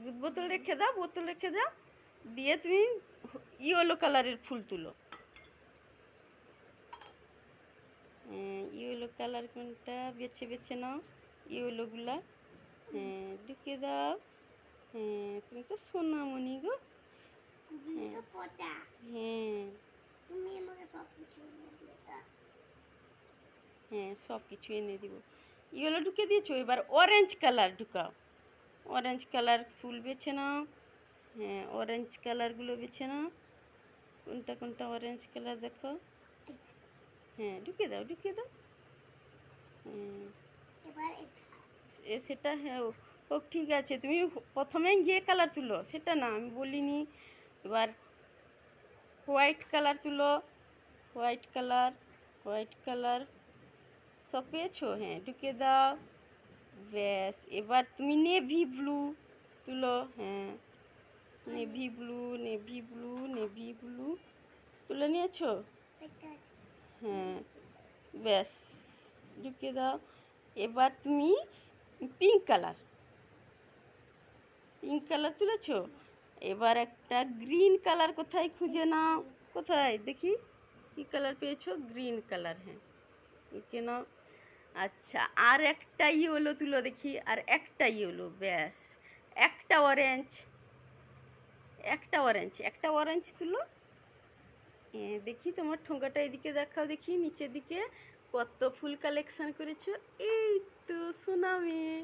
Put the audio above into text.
দুধ বোতল রেখে দাও, বোতল রেখে দাও, দিয়ে তুমি ইয়েলো কালারের ফুল তুলো। ইয়েলো কালার কোনটা বেছে বেছে নাও, ইয়েলোগুলা। হ্যাঁ, ঢুকে দাও। হ্যাঁ, তুমি তো সোনামণি গো। হ্যাঁ, হ্যাঁ, সব কিছু এনে দিব। ইয়েলো ঢুকে দিয়েছো, এবার অরেঞ্জ কালার ঢুকাও। অরেঞ্জ কালার ফুল বেছে নাও। হ্যাঁ, অরেঞ্জ কালারগুলো বেছে নাও। কোনটা কোনটা অরেঞ্জ কালার দেখো। হ্যাঁ, ঢুকে দাও, ঢুকে দাও। সেটা হ্যাঁ হোক, ঠিক আছে। তুমি প্রথমে গিয়ে কালার তুলো, সেটা না আমি বলিনি। এবার হোয়াইট কালার তুলো, হোয়াইট কালার, হোয়াইট কালার সব পেয়েছো? হ্যাঁ, ঢুকে দাও। ব্যাস, এবার তুমি নেভি ব্লু তুলো। হ্যাঁ, navy blue, navy blue, navy blue তুলে নিয়েছো? হ্যাঁ, ব্যাস, ঢুকে দাও। এবার তুমি পিঙ্ক কালার, পিঙ্ক কালার তুলেছো? এবার একটা গ্রিন কালার কোথায় খুঁজে নাও। কোথায় দেখি, কী কালার পেয়েছো? Green colour. হ্যাঁ, এঁকে নাও। আচ্ছা, আর একটা ইয়েলো তুলো দেখি, আর একটা ইয়েলো। ব্যাস, একটা অরেঞ্জ, একটা অরেঞ্জ, একটা অরেঞ্জ তুলো। দেখি তোমার ঠোঁগাটা এদিকে দেখাও, দেখি নিচের দিকে কত ফুল কালেকশন করেছো। এই তো সোনা মেয়ে।